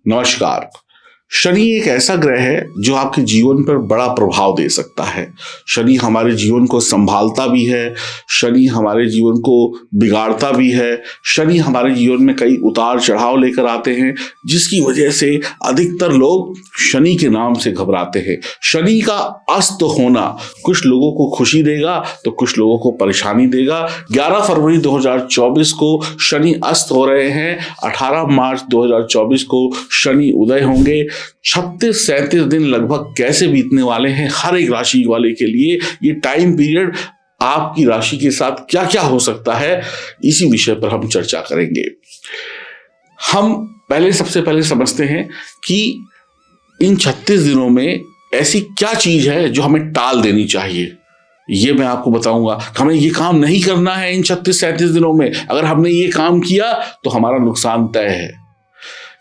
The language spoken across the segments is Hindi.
नमस्कार। शनि एक ऐसा ग्रह है जो आपके जीवन पर बड़ा प्रभाव दे सकता है। शनि हमारे जीवन को संभालता भी है, शनि हमारे जीवन को बिगाड़ता भी है, शनि हमारे जीवन में कई उतार चढ़ाव लेकर आते हैं, जिसकी वजह से अधिकतर लोग शनि के नाम से घबराते हैं। शनि का अस्त होना कुछ लोगों को खुशी देगा तो कुछ लोगों को परेशानी देगा। 11 फरवरी 2024 को शनि अस्त हो रहे हैं। 18 मार्च 2024 को शनि उदय होंगे। 36-37 दिन लगभग कैसे बीतने वाले हैं हर एक राशि वाले के लिए, ये टाइम पीरियड आपकी राशि के साथ क्या क्या हो सकता है, इसी विषय पर हम चर्चा करेंगे। हम सबसे पहले समझते हैं कि इन 36 दिनों में ऐसी क्या चीज है जो हमें टाल देनी चाहिए। ये मैं आपको बताऊंगा। हमें ये काम नहीं करना है इन 36-37 दिनों में। अगर हमने ये काम किया तो हमारा नुकसान तय है।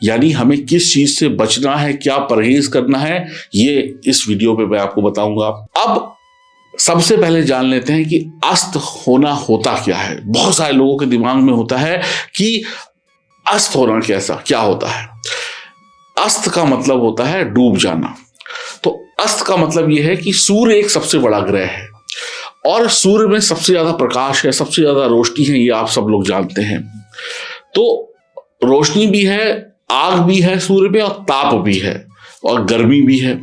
यानी हमें किस चीज से बचना है, क्या परहेज करना है, ये इस वीडियो पे मैं आपको बताऊंगा। अब सबसे पहले जान लेते हैं कि अस्त होना होता क्या है। बहुत सारे लोगों के दिमाग में होता है कि अस्त होना क्या होता है। अस्त का मतलब होता है डूब जाना। तो अस्त का मतलब यह है कि सूर्य एक सबसे बड़ा ग्रह है और सूर्य में सबसे ज्यादा प्रकाश है, सबसे ज्यादा रोशनी है, ये आप सब लोग जानते हैं। तो रोशनी भी है, आग भी है सूर्य पे, और ताप भी है और गर्मी भी है।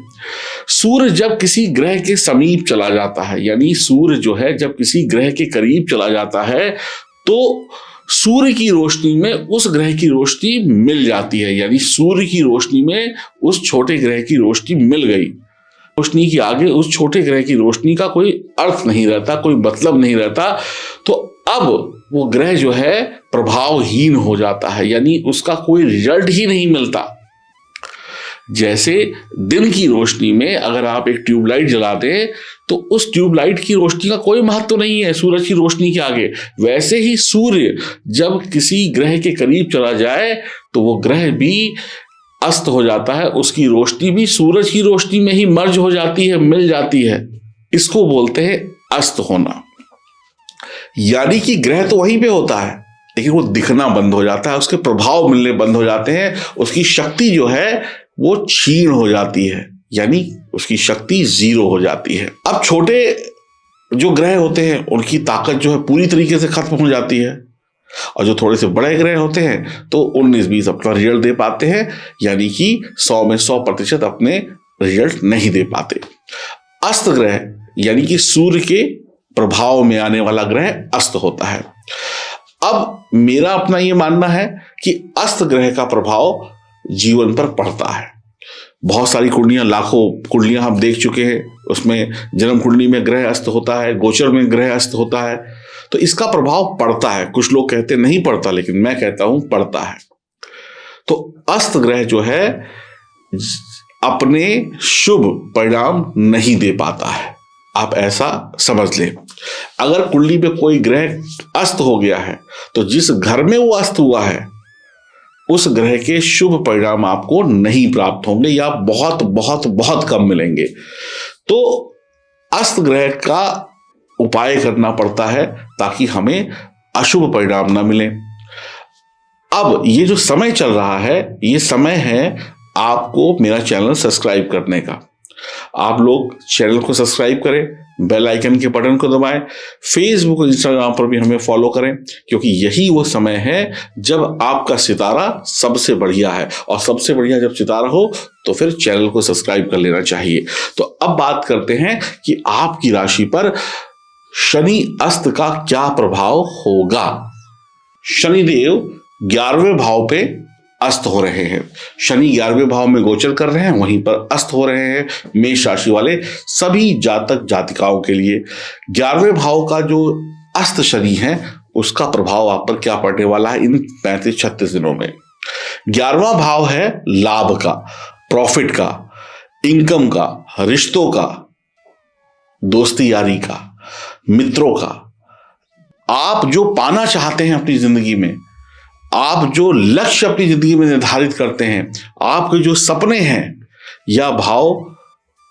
सूर्य जब किसी ग्रह के समीप चला जाता है, यानी सूर्य जो है जब किसी ग्रह के करीब चला जाता है, तो सूर्य की रोशनी में उस ग्रह की रोशनी मिल जाती है। यानी सूर्य की रोशनी में उस छोटे ग्रह की रोशनी मिल गई। रोशनी के आगे उस छोटे ग्रह की रोशनी का कोई अर्थ नहीं रहता, कोई मतलब नहीं रहता। तो अब वो ग्रह जो है प्रभावहीन हो जाता है, यानी उसका कोई रिजल्ट ही नहीं मिलता। जैसे दिन की रोशनी में अगर आप एक ट्यूबलाइट जला दें तो उस ट्यूबलाइट की रोशनी का कोई महत्व नहीं है सूरज की रोशनी के आगे, वैसे ही सूर्य जब किसी ग्रह के करीब चला जाए तो वो ग्रह भी अस्त हो जाता है, उसकी रोशनी भी सूरज की रोशनी में ही मर्ज हो जाती है, मिल जाती है। इसको बोलते हैं अस्त होना। यानी कि ग्रह तो वहीं पे होता है लेकिन वो दिखना बंद हो जाता है, उसके प्रभाव मिलने बंद हो जाते हैं, उसकी शक्ति जो है वो क्षीण हो जाती है, यानी उसकी शक्ति जीरो हो जाती है। अब छोटे जो ग्रह होते हैं उनकी ताकत जो है पूरी तरीके से खत्म हो जाती है, और जो थोड़े से बड़े ग्रह होते हैं तो 19-20 अपना रिजल्ट दे पाते हैं, यानी कि 100 में 100% अपने रिजल्ट नहीं दे पाते। अस्त ग्रह यानी कि सूर्य के प्रभाव में आने वाला ग्रह अस्त होता है। अब मेरा अपना ये मानना है कि अस्त ग्रह का प्रभाव जीवन पर पड़ता है। बहुत सारी कुंडलियां, लाखों कुंडलियां हम देख चुके हैं, उसमें जन्म कुंडली में ग्रह अस्त होता है, गोचर में ग्रह अस्त होता है, तो इसका प्रभाव पड़ता है। कुछ लोग कहते नहीं पड़ता, लेकिन मैं कहता हूं पड़ता है। तो अस्त ग्रह जो है अपने शुभ परिणाम नहीं दे पाता है, आप ऐसा समझ लें। अगर कुंडली में कोई ग्रह अस्त हो गया है तो जिस घर में वो अस्त हुआ है उस ग्रह के शुभ परिणाम आपको नहीं प्राप्त होंगे या बहुत बहुत बहुत कम मिलेंगे। तो अस्त ग्रह का उपाय करना पड़ता है ताकि हमें अशुभ परिणाम ना मिले। अब ये जो समय चल रहा है, ये समय है आपको मेरा चैनल सब्सक्राइब करने का। आप लोग चैनल को सब्सक्राइब करें, बेल आइकन के बटन को दबाएं, फेसबुक और इंस्टाग्राम पर भी हमें फॉलो करें, क्योंकि यही वो समय है जब आपका सितारा सबसे बढ़िया है, और सबसे बढ़िया जब सितारा हो तो फिर चैनल को सब्सक्राइब कर लेना चाहिए। तो अब बात करते हैं कि आपकी राशि पर शनि अस्त का क्या प्रभाव होगा। शनिदेव 11वें भाव पे अस्त हो रहे हैं। शनि 11वें भाव में गोचर कर रहे हैं, वहीं पर अस्त हो रहे हैं। मेष राशि वाले सभी जातक जातिकाओं के लिए 11वें भाव का जो अस्त शनि है उसका प्रभाव आप पर क्या पड़ने वाला है इन 35-36 दिनों में। 11वां भाव है लाभ का, प्रॉफिट का, इनकम का, रिश्तों का, दोस्ती यारी का, मित्रों का। आप जो पाना चाहते हैं अपनी जिंदगी में, आप जो लक्ष्य अपनी जिंदगी में निर्धारित करते हैं, आपके जो सपने हैं, यह भाव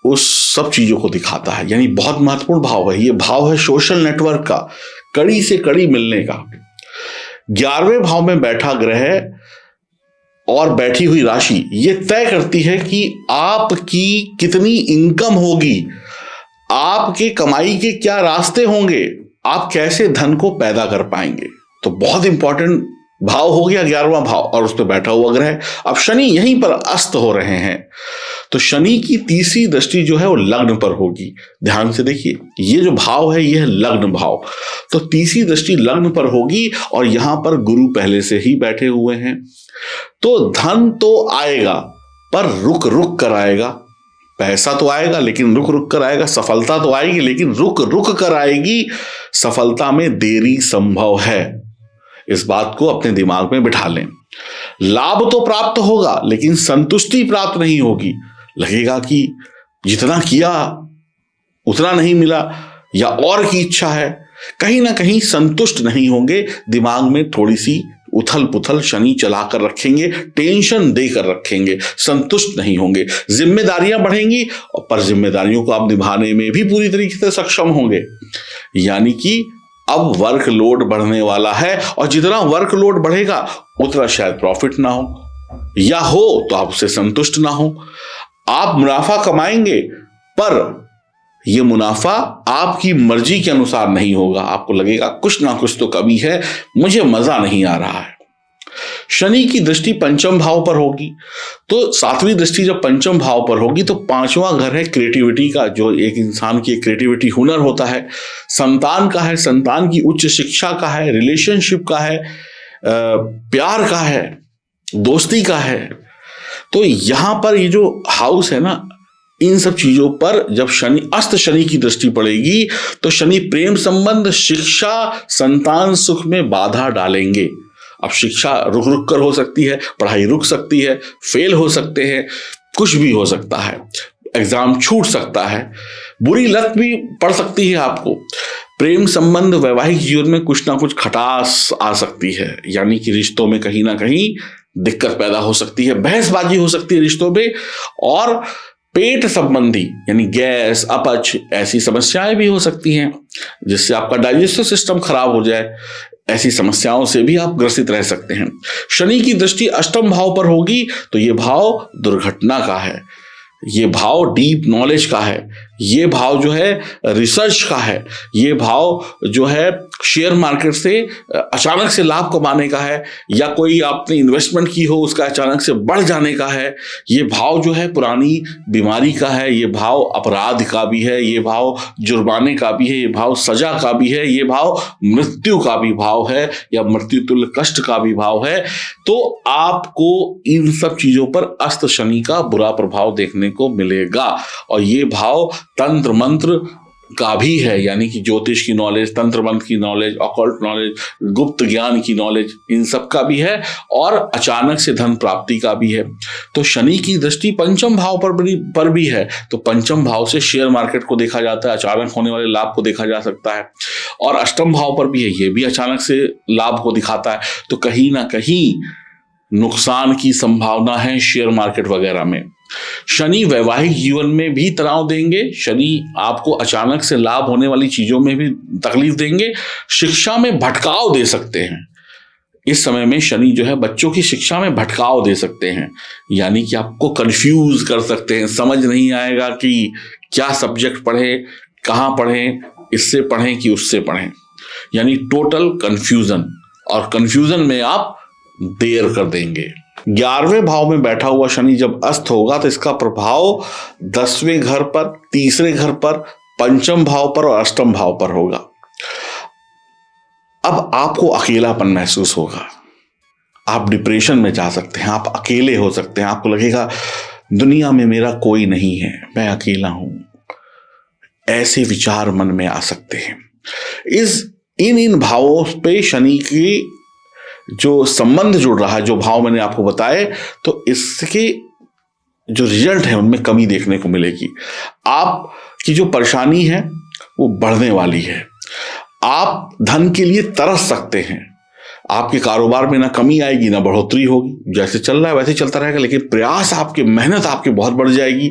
उस सब चीजों को दिखाता है। यानी बहुत महत्वपूर्ण भाव है। यह भाव है सोशल नेटवर्क का, कड़ी से कड़ी मिलने का। 11वें भाव में बैठा ग्रह और बैठी हुई राशि ये तय करती है कि आपकी कितनी इनकम होगी, आपके कमाई के क्या रास्ते होंगे, आप कैसे धन को पैदा कर पाएंगे। तो बहुत इंपॉर्टेंट भाव हो गया 11वां भाव, और उस पर बैठा हुआ ग्रह। अब शनि यहीं पर अस्त हो रहे हैं, तो शनि की तीसरी दृष्टि जो है वो लग्न पर होगी। ध्यान से देखिए, ये जो भाव है ये है लग्न भाव, तो तीसरी दृष्टि लग्न पर होगी, और यहां पर गुरु पहले से ही बैठे हुए हैं। तो धन तो आएगा पर रुक रुक कर आएगा। पैसा तो आएगा लेकिन रुक रुक कर आएगा। सफलता तो आएगी लेकिन रुक रुक कर आएगी। सफलता में देरी संभव है, इस बात को अपने दिमाग में बिठा लें। लाभ तो प्राप्त होगा लेकिन संतुष्टि प्राप्त नहीं होगी। लगेगा कि जितना किया उतना नहीं मिला, या और की इच्छा है, कहीं ना कहीं संतुष्ट नहीं होंगे। दिमाग में थोड़ी सी उथल पुथल शनि चलाकर रखेंगे, टेंशन देकर रखेंगे, संतुष्ट नहीं होंगे। जिम्मेदारियां बढ़ेंगी, पर जिम्मेदारियों को आप निभाने में भी पूरी तरीके से सक्षम होंगे। यानी कि अब वर्कलोड बढ़ने वाला है, और जितना वर्कलोड बढ़ेगा उतना शायद प्रॉफिट ना हो, या हो तो आप उससे संतुष्ट ना हो। आप मुनाफा कमाएंगे पर यह मुनाफा आपकी मर्जी के अनुसार नहीं होगा। आपको लगेगा कुछ ना कुछ तो कमी है, मुझे मजा नहीं आ रहा है। शनि की दृष्टि पंचम भाव पर होगी, तो सातवीं दृष्टि जब पंचम भाव पर होगी तो पांचवां घर है क्रिएटिविटी का, जो एक इंसान की क्रिएटिविटी हुनर होता है, संतान का है, संतान की उच्च शिक्षा का है, रिलेशनशिप का है, प्यार का है, दोस्ती का है। तो यहां पर ये जो हाउस है ना, इन सब चीजों पर जब शनि की दृष्टि पड़ेगी तो शनि प्रेम संबंध, शिक्षा, संतान सुख में बाधा डालेंगे। अब शिक्षा रुक रुक कर हो सकती है, पढ़ाई रुक सकती है, फेल हो सकते हैं, कुछ भी हो सकता है, एग्जाम छूट सकता है, बुरी लत भी पड़ सकती है आपको। प्रेम संबंध, वैवाहिक जीवन में कुछ ना कुछ खटास आ सकती है, यानी कि रिश्तों में कहीं ना कहीं दिक्कत पैदा हो सकती है, बहसबाजी हो सकती है रिश्तों में, और पेट संबंधी यानी गैस, अपच, ऐसी समस्याएं भी हो सकती हैं, जिससे आपका डाइजेस्टिव सिस्टम खराब हो जाए। ऐसी समस्याओं से भी आप ग्रसित रह सकते हैं। शनि की दृष्टि अष्टम भाव पर होगी तो यह भाव दुर्घटना का है, ये भाव डीप नॉलेज का है, ये भाव जो है रिसर्च का है, ये भाव जो है शेयर मार्केट से अचानक से लाभ कमाने का है, या कोई आपने इन्वेस्टमेंट की हो उसका अचानक से बढ़ जाने का है। ये भाव जो है पुरानी बीमारी का है, ये भाव अपराध का भी है, ये भाव जुर्माने का भी है, ये भाव सजा का भी है, ये भाव मृत्यु का भी भाव है, या मृत्यु तुल्य कष्ट का भी भाव है। तो आपको इन सब चीजों पर अस्त शनि का बुरा प्रभाव देखने को मिलेगा। और ये भाव तंत्र मंत्र का भी है, यानी कि ज्योतिष की नॉलेज, तंत्र मंत्र की नॉलेज, ऑकल्ट नॉलेज, गुप्त ज्ञान की नॉलेज, इन सब का भी है, और अचानक से धन प्राप्ति का भी है। तो शनि की दृष्टि पंचम भाव पर भी है, तो पंचम भाव से शेयर मार्केट को देखा जाता है, अचानक होने वाले लाभ को देखा जा सकता है, और अष्टम भाव पर भी है, ये भी अचानक से लाभ को दिखाता है। तो कहीं ना कहीं नुकसान की संभावना है शेयर मार्केट वगैरह में। शनि वैवाहिक जीवन में भी तनाव देंगे, शनि आपको अचानक से लाभ होने वाली चीजों में भी तकलीफ देंगे, शिक्षा में भटकाव दे सकते हैं। इस समय में शनि जो है बच्चों की शिक्षा में भटकाव दे सकते हैं, यानी कि आपको कंफ्यूज कर सकते हैं, समझ नहीं आएगा कि क्या सब्जेक्ट पढ़े, कहाँ पढ़ें, इससे पढ़ें कि उससे पढ़ें, यानी टोटल कंफ्यूजन, और कंफ्यूजन में आप देर कर देंगे। 11वें भाव में बैठा हुआ शनि जब अस्त होगा तो इसका प्रभाव 10वें घर पर, तीसरे घर पर, पंचम भाव पर और अष्टम भाव पर होगा। अब आपको अकेलापन महसूस होगा, आप डिप्रेशन में जा सकते हैं, आप अकेले हो सकते हैं, आपको लगेगा दुनिया में मेरा कोई नहीं है, मैं अकेला हूं। ऐसे विचार मन में आ सकते हैं। इन भावों पे शनि की जो संबंध जुड़ रहा है, जो भाव मैंने आपको बताए, तो इसके जो रिजल्ट है उनमें कमी देखने को मिलेगी। आपकी जो परेशानी है वो बढ़ने वाली है, आप धन के लिए तरस सकते हैं, आपके कारोबार में ना कमी आएगी ना बढ़ोतरी होगी, जैसे चल रहा है वैसे चलता रहेगा, लेकिन प्रयास आपके, मेहनत आपकी बहुत बढ़ जाएगी।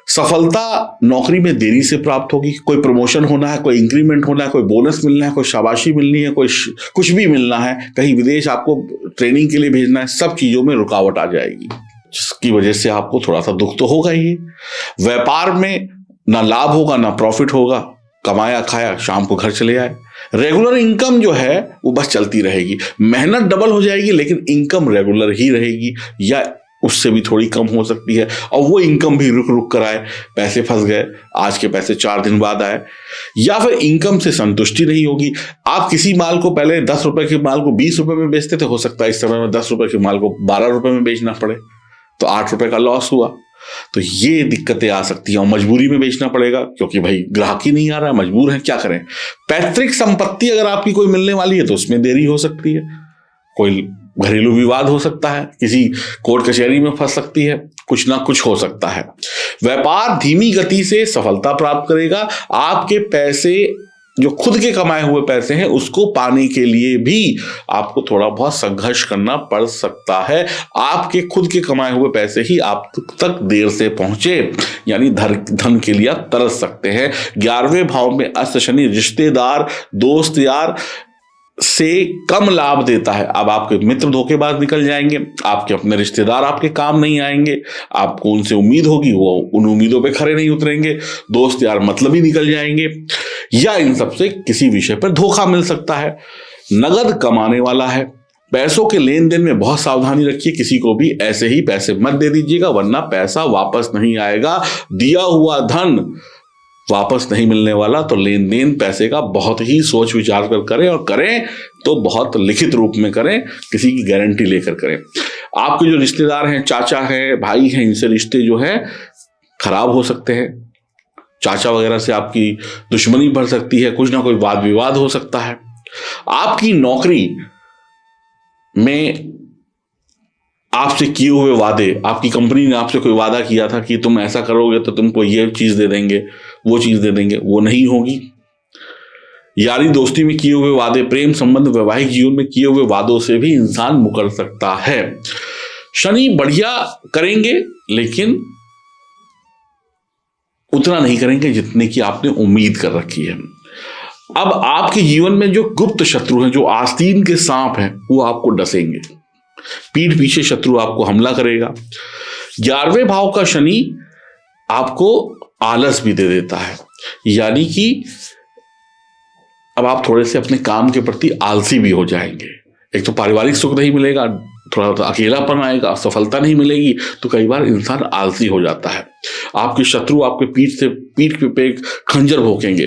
सफलता नौकरी में देरी से प्राप्त होगी, कोई प्रमोशन होना है, कोई इंक्रीमेंट होना है, कोई बोनस मिलना है, कोई शाबाशी मिलनी है, कोई कुछ भी मिलना है, कहीं विदेश आपको ट्रेनिंग के लिए भेजना है, सब चीजों में रुकावट आ जाएगी, जिसकी वजह से आपको थोड़ा सा दुख तो होगा ही। व्यापार में ना लाभ होगा ना प्रॉफिट होगा, कमाया खाया शाम को घर चले आए। रेगुलर इनकम जो है वो बस चलती रहेगी, मेहनत डबल हो जाएगी लेकिन इनकम रेगुलर ही रहेगी या उससे भी थोड़ी कम हो सकती है, और वो इनकम भी रुक रुक कर आए। पैसे फंस गए, आज के पैसे 4 दिन बाद आए, या फिर इनकम से संतुष्टि नहीं होगी। आप किसी माल को पहले 10 रुपए के माल को 20 रुपए में बेचते थे, हो सकता है इस समय में 10 रुपए के माल को 12 रुपए में बेचना पड़े, तो 8 रुपए का लॉस हुआ। तो ये दिक्कतें आ सकती हैं और मजबूरी में बेचना पड़ेगा क्योंकि भाई ग्राहक ही नहीं आ रहा है, मजबूर है, क्या करें। पैतृक संपत्ति अगर आपकी कोई मिलने वाली है तो उसमें देरी हो सकती है, कोई घरेलू विवाद हो सकता है, किसी कोर्ट कचहरी में फंस सकती है, कुछ ना कुछ हो सकता है। व्यापार धीमी गति से सफलता प्राप्त करेगा। आपके पैसे जो खुद के कमाए हुए पैसे हैं उसको पाने के लिए भी आपको थोड़ा बहुत संघर्ष करना पड़ सकता है। आपके खुद के कमाए हुए पैसे ही आप तक देर से पहुंचे, यानी धन के लिए आप तरस सकते हैं। 11वें भाव में अस्त शनि रिश्तेदार, दोस्त यार से कम लाभ देता है। अब आपके मित्र धोखेबाज निकल जाएंगे, आपके अपने रिश्तेदार आपके काम नहीं आएंगे, आपको उनसे उम्मीद होगी वो उन उम्मीदों पे खरे नहीं उतरेंगे, दोस्त यार मतलब ही निकल जाएंगे, या इन सब से किसी विषय पर धोखा मिल सकता है। नगद कमाने वाला है, पैसों के लेन देन में बहुत सावधानी रखिए, किसी को भी ऐसे ही पैसे मत दे दीजिएगा वरना पैसा वापस नहीं आएगा। दिया हुआ धन वापस नहीं मिलने वाला, तो लेन देन पैसे का बहुत ही सोच विचार कर करें, और करें तो बहुत लिखित रूप में करें, किसी की गारंटी लेकर करें। आपके जो रिश्तेदार हैं, चाचा हैं, भाई हैं, इनसे रिश्ते जो है खराब हो सकते हैं। चाचा वगैरह से आपकी दुश्मनी बढ़ सकती है, कुछ ना कोई वाद विवाद हो सकता है। आपकी नौकरी में आपसे किए हुए वादे, आपकी कंपनी ने आपसे कोई वादा किया था कि तुम ऐसा करोगे तो तुमको ये चीज दे देंगे, वो चीज दे देंगे, वो नहीं होगी। यारी दोस्ती में किए हुए वादे, प्रेम संबंध, वैवाहिक जीवन में किए हुए वादों से भी इंसान मुकर सकता है। शनि बढ़िया करेंगे लेकिन उतना नहीं करेंगे जितने की आपने उम्मीद कर रखी है। अब आपके जीवन में जो गुप्त शत्रु हैं, जो आस्तीन के सांप हैं, वो आपको डसेंगे, पीठ पीछे शत्रु आपको हमला करेगा। 11वें भाव का शनि आपको आलस भी दे देता है, यानी कि अब आप थोड़े से अपने काम के प्रति आलसी भी हो जाएंगे। एक तो पारिवारिक सुख नहीं मिलेगा, थोड़ा सा अकेलापन आएगा, सफलता नहीं मिलेगी, तो कई बार इंसान आलसी हो जाता है। आपके शत्रु आपके पीठ पे खंजर भोंकेंगे।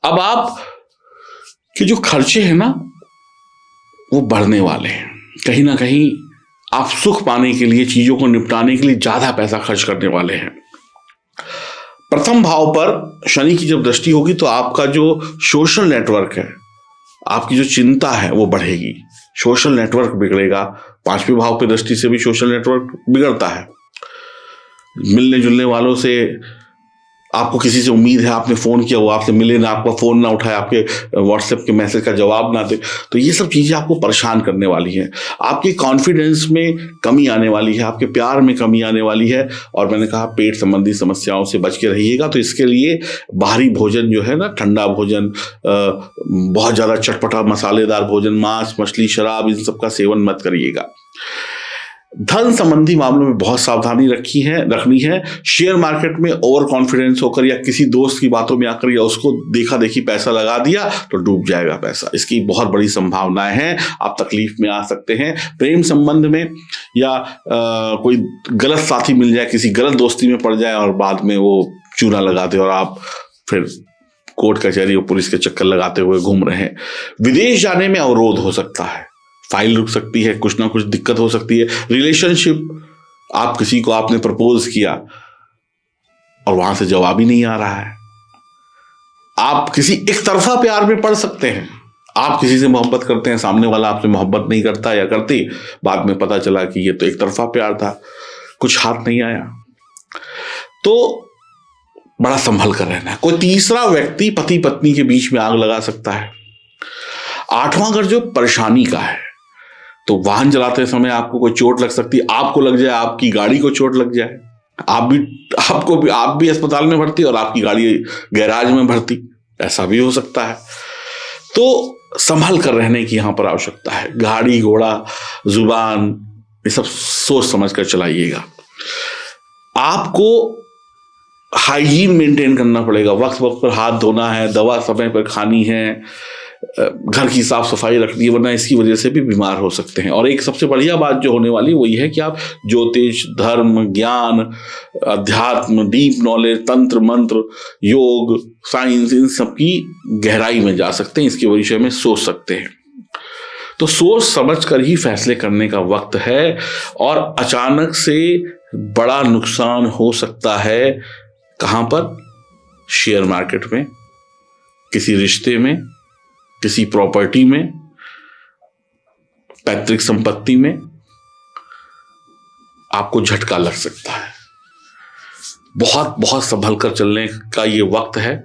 अब आप के जो खर्चे हैं ना वो बढ़ने वाले हैं, कहीं ना कहीं आप सुख पाने के लिए, चीजों को निपटाने के लिए ज्यादा पैसा खर्च करने वाले हैं। प्रथम भाव पर शनि की जब दृष्टि होगी तो आपका जो सोशल नेटवर्क है, आपकी जो चिंता है वो बढ़ेगी, सोशल नेटवर्क बिगड़ेगा। 5वें भाव की दृष्टि से भी सोशल नेटवर्क बिगड़ता है। मिलने जुलने वालों से, आपको किसी से उम्मीद है, आपने फोन किया, वो आपसे मिले ना, आपका फोन ना उठाए, आपके व्हाट्सएप के मैसेज का जवाब ना दे, तो ये सब चीजें आपको परेशान करने वाली हैं। आपके कॉन्फिडेंस में कमी आने वाली है, आपके प्यार में कमी आने वाली है। और मैंने कहा पेट संबंधी समस्याओं से बच के रहिएगा, तो इसके लिए बाहरी भोजन जो है ना, ठंडा भोजन, बहुत ज्यादा चटपटा मसालेदार भोजन, मांस मछली शराब, इन सब का सेवन मत करिएगा। धन संबंधी मामलों में बहुत सावधानी रखनी है। शेयर मार्केट में ओवर कॉन्फिडेंस होकर या किसी दोस्त की बातों में आकर या उसको देखा देखी पैसा लगा दिया तो डूब जाएगा पैसा, इसकी बहुत बड़ी संभावनाएं हैं, आप तकलीफ में आ सकते हैं। प्रेम संबंध में या कोई गलत साथी मिल जाए, किसी गलत दोस्ती में पड़ जाए और बाद में वो चूना लगा दे और आप फिर कोर्ट कचहरी और पुलिस के चक्कर लगाते हुए घूम रहे हैं। विदेश जाने में अवरोध हो सकता है, फाइल रुक सकती है, कुछ ना कुछ दिक्कत हो सकती है। रिलेशनशिप, आप किसी को आपने प्रपोज किया और वहां से जवाब ही नहीं आ रहा है। आप किसी एक तरफा प्यार में पड़ सकते हैं। आप किसी से मोहब्बत करते हैं, सामने वाला आपसे मोहब्बत नहीं करता या करती, बाद में पता चला कि ये तो एक तरफा प्यार था, कुछ हाथ नहीं आया। तो बड़ा संभल कर रहना है। कोई तीसरा व्यक्ति पति पत्नी के बीच में आग लगा सकता है। 8वां घर जो परेशानी का है, तो वाहन चलाते समय आपको कोई चोट लग सकती है, आपको लग जाए, आपकी गाड़ी को चोट लग जाए, आप भी अस्पताल में भर्ती और आपकी गाड़ी गैराज में भर्ती, ऐसा भी हो सकता है। तो संभल कर रहने की यहां पर आवश्यकता है। गाड़ी घोड़ा जुबान, ये सब सोच समझ कर चलाइएगा। आपको हाइजीन मेंटेन करना पड़ेगा, वक्त वक्त पर हाथ धोना है, दवा समय पर खानी है, घर की साफ सफाई रखनी है, वरना इसकी वजह से भी बीमार हो सकते हैं। और एक सबसे बढ़िया बात जो होने वाली वही है कि आप ज्योतिष, धर्म, ज्ञान, अध्यात्म, डीप नॉलेज, तंत्र मंत्र, योग, साइंस, इन सब की गहराई में जा सकते हैं, इसके विषय में सोच सकते हैं। तो सोच समझ कर ही फैसले करने का वक्त है। और अचानक से बड़ा नुकसान हो सकता है। कहां पर? शेयर मार्केट में, किसी रिश्ते में, किसी प्रॉपर्टी में, पैतृक संपत्ति में आपको झटका लग सकता है। बहुत बहुत संभल कर चलने का ये वक्त है।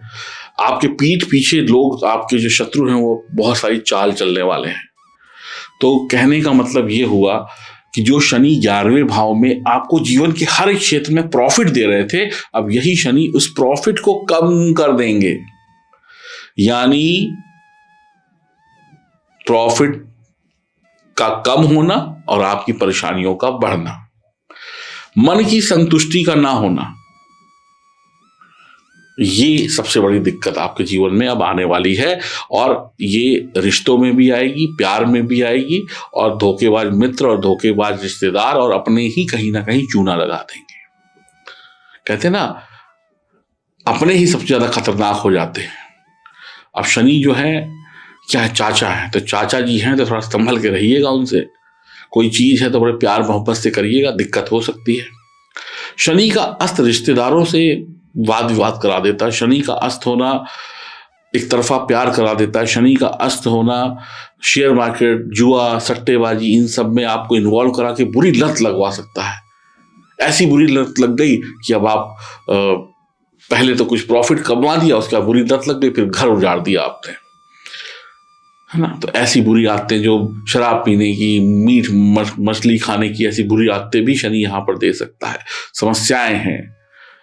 आपके पीठ पीछे लोग, आपके जो शत्रु हैं, वो बहुत सारी चाल चलने वाले हैं। तो कहने का मतलब ये हुआ कि जो शनि 11वें भाव में आपको जीवन के हर एक क्षेत्र में प्रॉफिट दे रहे थे, अब यही शनि उस प्रॉफिट को कम कर देंगे। यानी प्रॉफिट का कम होना और आपकी परेशानियों का बढ़ना, मन की संतुष्टि का ना होना, ये सबसे बड़ी दिक्कत आपके जीवन में अब आने वाली है। और ये रिश्तों में भी आएगी, प्यार में भी आएगी, और धोखेबाज मित्र और धोखेबाज रिश्तेदार और अपने ही कहीं ना कहीं चूना लगा देंगे। कहते ना, अपने ही सबसे ज्यादा खतरनाक हो जाते हैं। अब शनि जो है क्या है? चाचा है। तो चाचा जी हैं तो थोड़ा संभल के रहिएगा उनसे। कोई चीज है तो बड़े प्यार मोहब्बत से करिएगा, दिक्कत हो सकती है। शनि का अस्त रिश्तेदारों से वाद विवाद करा देता है। शनि का अस्त होना एक तरफा प्यार करा देता है। शनि का अस्त होना शेयर मार्केट, जुआ, सट्टेबाजी, इन सब में आपको इन्वॉल्व करा के बुरी लत लगवा सकता है। ऐसी बुरी लत लग गई कि अब आप पहले तो कुछ प्रॉफिट कमा दिया, उसके बाद बुरी लत लग गई, फिर घर उजाड़ दिया आपने, है ना। तो ऐसी बुरी आदतें, जो शराब पीने की, मीट मछली खाने की, ऐसी बुरी आदतें भी शनि यहां पर दे सकता है। समस्याएं हैं,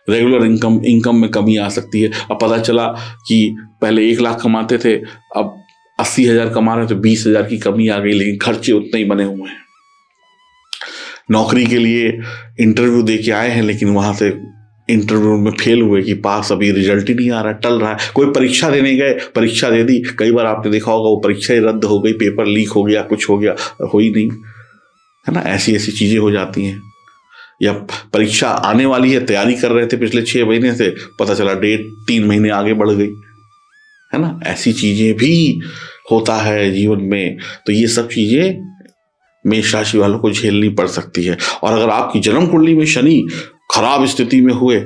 रेगुलर इनकम में कमी आ सकती है। अब पता चला कि पहले 1 लाख कमाते थे, अब 80,000 कमा रहे हैं, तो 20,000 की कमी आ गई, लेकिन खर्चे उतने ही बने हुए हैं। नौकरी के लिए इंटरव्यू दे के आए हैं, लेकिन वहां से इंटरव्यू में फेल हुए कि पास, अभी रिजल्ट ही नहीं आ रहा, टल रहा है। कोई परीक्षा देने गए, परीक्षा दे दी, कई बार आपने देखा होगा वो परीक्षा ही रद्द हो गई, पेपर लीक हो गया, कुछ हो गया, हो ही नहीं, है ना। ऐसी ऐसी चीजें हो जाती हैं। या परीक्षा आने वाली है, तैयारी कर रहे थे पिछले 6 महीने से, पता चला डेट 3 महीने आगे बढ़ गई, है ना। ऐसी चीजें भी होता है जीवन में। तो ये सब चीजें मेष राशि वालों को झेलनी पड़ सकती है। और अगर आपकी जन्म कुंडली में शनि खराब स्थिति में हुए,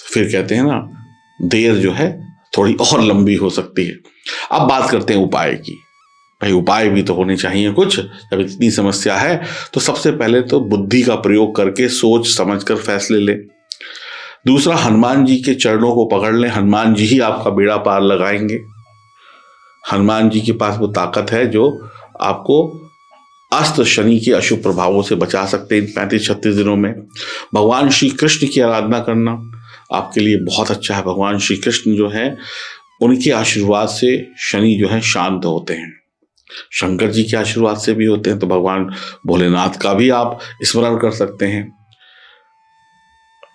फिर कहते हैं ना, देर जो है थोड़ी और लंबी हो सकती है। अब बात करते हैं उपाय की। भाई उपाय भी तो होने चाहिए कुछ, जब इतनी समस्या है। तो सबसे पहले तो बुद्धि का प्रयोग करके सोच समझकर फैसले लें। दूसरा, हनुमान जी के चरणों को पकड़ लें। हनुमान जी ही आपका बेड़ा पार लगाएंगे। हनुमान जी के पास वो ताकत है जो आपको अस्त शनि के अशुभ प्रभावों से बचा सकते हैं इन 35-36 दिनों में। भगवान श्री कृष्ण की आराधना करना आपके लिए बहुत अच्छा है। भगवान श्री कृष्ण जो है, उनके आशीर्वाद से शनि जो है शांत होते हैं। शंकर जी के आशीर्वाद से भी होते हैं। तो भगवान भोलेनाथ का भी आप स्मरण कर सकते हैं।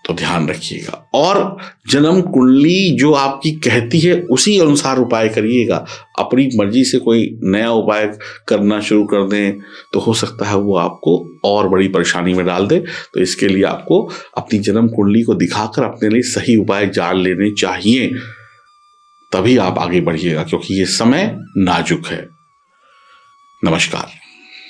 तो ध्यान रखिएगा। और जन्म कुंडली जो आपकी कहती है उसी अनुसार उपाय करिएगा। अपनी मर्जी से कोई नया उपाय करना शुरू कर दें तो हो सकता है वो आपको और बड़ी परेशानी में डाल दे। तो इसके लिए आपको अपनी जन्म कुंडली को दिखाकर अपने लिए सही उपाय जान लेने चाहिए, तभी आप आगे बढ़िएगा, क्योंकि ये समय नाजुक है। नमस्कार।